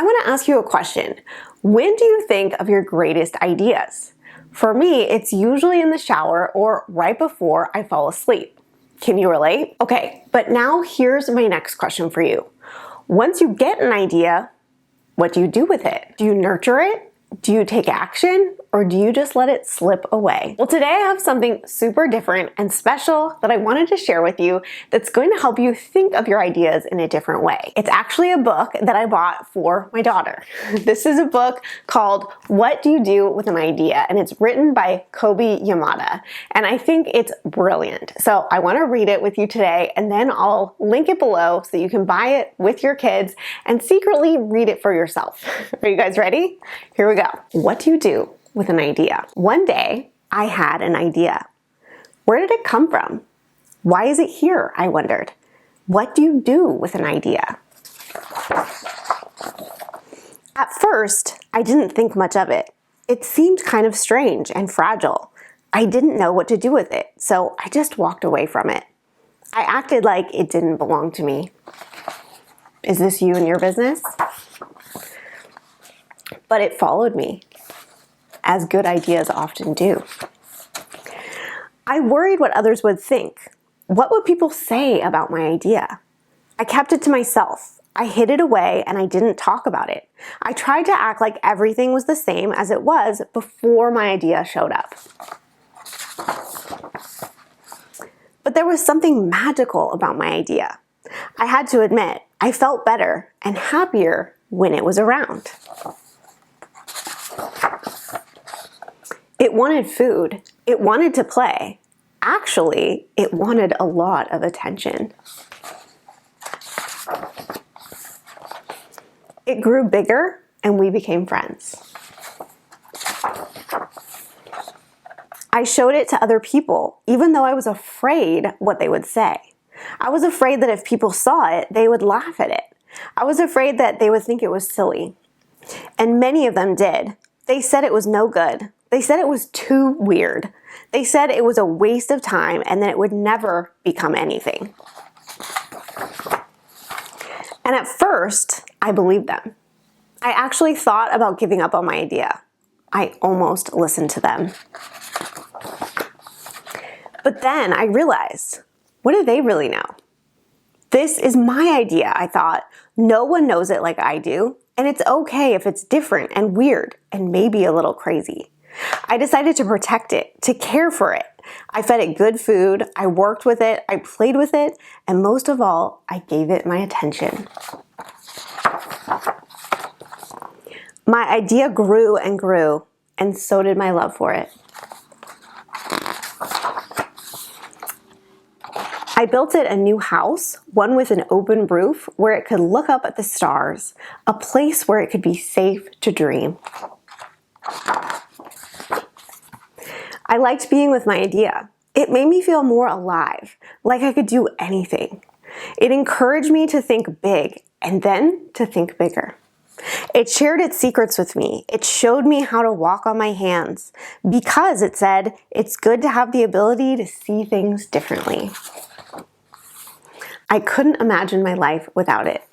I want to ask you a question. When do you think of your greatest ideas? For me, it's usually in the shower or right before I fall asleep. Can you relate? Okay, but now here's my next question for you. Once you get an idea, what do you do with it? Do you nurture it? Do you take action? Or do you just let it slip away? Well, today I have something super different and special that I wanted to share with you that's going to help you think of your ideas in a different way. It's actually a book that I bought for my daughter. This is a book called What Do You Do with an Idea? And it's written by Kobi Yamada. And I think it's brilliant. So I want to read it with you today, and then I'll link it below so you can buy it with your kids and secretly read it for yourself. Are you guys ready? Here we go. What do you do with an idea? One day, I had an idea. Where did it come from? Why is it here? I wondered. What do you do with an idea? At first, I didn't think much of it. It seemed kind of strange and fragile. I didn't know what to do with it, so I just walked away from it. I acted like it didn't belong to me. Is this you and your business? But it followed me, as good ideas often do. I worried what others would think. What would people say about my idea? I kept it to myself. I hid it away and I didn't talk about it. I tried to act like everything was the same as it was before my idea showed up. But there was something magical about my idea. I had to admit, I felt better and happier when it was around. It wanted food. It wanted to play. Actually, it wanted a lot of attention. It grew bigger and we became friends. I showed it to other people, even though I was afraid what they would say. I was afraid that if people saw it, they would laugh at it. I was afraid that they would think it was silly. And many of them did. They said it was no good. They said it was too weird. They said it was a waste of time and that it would never become anything. And at first, I believed them. I actually thought about giving up on my idea. I almost listened to them. But then I realized, what do they really know? This is my idea, I thought. No one knows it like I do, and it's okay if it's different and weird and maybe a little crazy. I decided to protect it, to care for it. I fed it good food, I worked with it, I played with it, and most of all, I gave it my attention. My idea grew and grew, and so did my love for it. I built it a new house, one with an open roof where it could look up at the stars, a place where it could be safe to dream. I liked being with my idea. It made me feel more alive, like I could do anything. It encouraged me to think big and then to think bigger. It shared its secrets with me. It showed me how to walk on my hands because it said it's good to have the ability to see things differently. I couldn't imagine my life without it.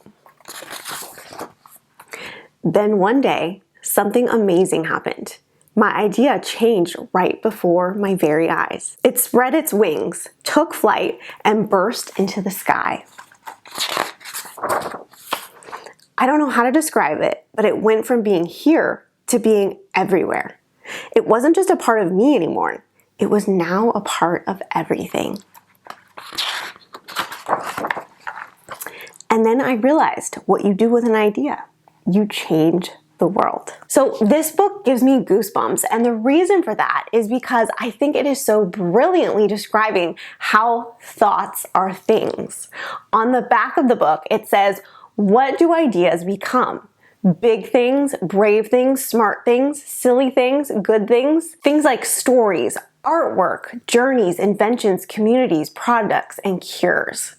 Then one day, something amazing happened. My idea changed right before my very eyes. It spread its wings, took flight, and burst into the sky. I don't know how to describe it, but it went from being here to being everywhere. It wasn't just a part of me anymore. It was now a part of everything. And then I realized what you do with an idea. You change the world. So this book gives me goosebumps, and the reason for that is because I think it is so brilliantly describing how thoughts are things. On the back of the book, it says, what do ideas become? Big things, brave things, smart things, silly things, good things. Things like stories, artwork, journeys, inventions, communities, products, and cures.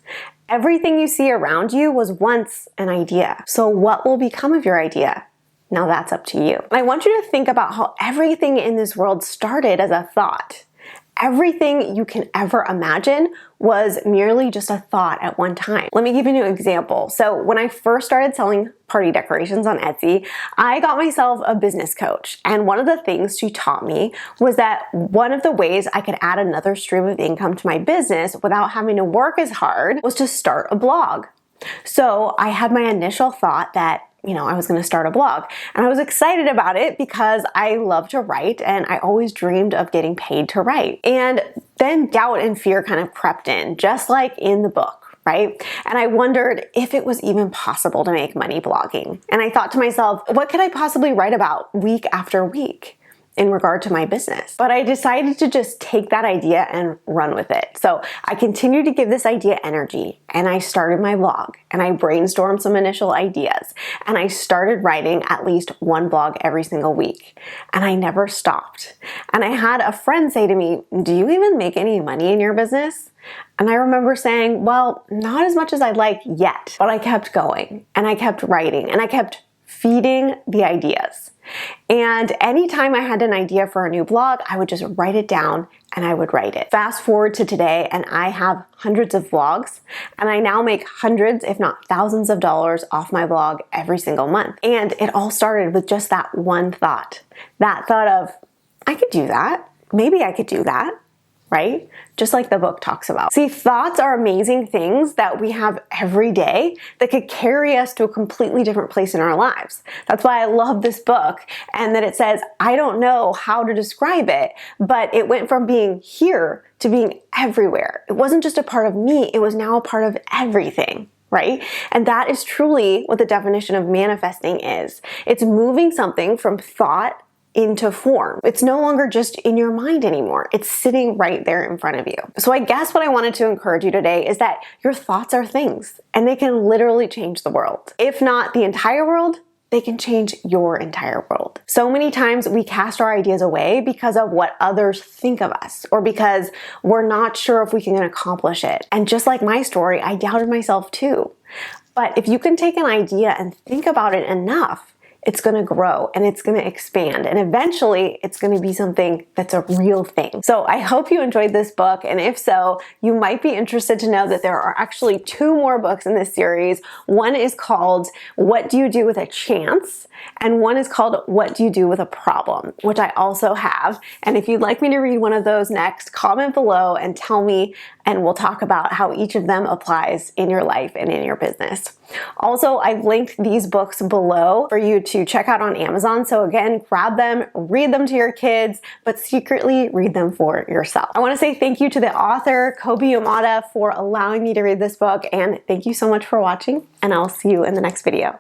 Everything you see around you was once an idea. So what will become of your idea? Now that's up to you. I want you to think about how everything in this world started as a thought. everything you can ever imagine was merely just a thought at one time. Let me give you an example. So when I first started selling party decorations on Etsy, I got myself a business coach. And one of the things she taught me was that one of the ways I could add another stream of income to my business without having to work as hard was to start a blog. So I had my initial thought that I was going to start a blog, and I was excited about it because I love to write and I always dreamed of getting paid to write. And then doubt and fear kind of crept in, just like in the book, right? And I wondered if it was even possible to make money blogging. And I thought to myself, what could I possibly write about week after week in regard to my business? But I decided to just take that idea and run with it. So I continued to give this idea energy, and I started my blog, and I brainstormed some initial ideas, and I started writing at least one blog every single week, and I never stopped. And I had a friend say to me, "Do you even make any money in your business?" And I remember saying, well, not as much as I'd like yet, but I kept going, and I kept writing, and I kept feeding the ideas. And anytime I had an idea for a new blog, I would just write it down and I would write it. Fast forward to today, and I have hundreds of vlogs, and I now make hundreds, if not thousands of dollars off my blog every single month. And it all started with just that one thought. That thought of, I could do that. Maybe I could do that. Right? Just like the book talks about. See, thoughts are amazing things that we have every day that could carry us to a completely different place in our lives. That's why I love this book, and that it says, I don't know how to describe it, but it went from being here to being everywhere. It wasn't just a part of me, it was now a part of everything. Right? And that is truly what the definition of manifesting is. It's moving something from thought into form. It's no longer just in your mind anymore. It's sitting right there in front of you. So I guess what I wanted to encourage you today is that your thoughts are things, and they can literally change the world. If not the entire world, they can change your entire world. So many times we cast our ideas away because of what others think of us, or because we're not sure if we can accomplish it. And just like my story, I doubted myself too. But if you can take an idea and think about it enough, it's going to grow and it's going to expand, and eventually it's going to be something that's a real thing. So I hope you enjoyed this book, and if so, you might be interested to know that there are actually 2 more books in this series. One is called What Do You Do With a Chance? And one is called What Do You Do With a Problem? Which I also have. And if you'd like me to read one of those next, comment below and tell me, and we'll talk about how each of them applies in your life and in your business. Also, I've linked these books below for you to check out on Amazon. So again, grab them, read them to your kids, but secretly read them for yourself. I want to say thank you to the author, Kobi Yamada, for allowing me to read this book, and thank you so much for watching, and I'll see you in the next video.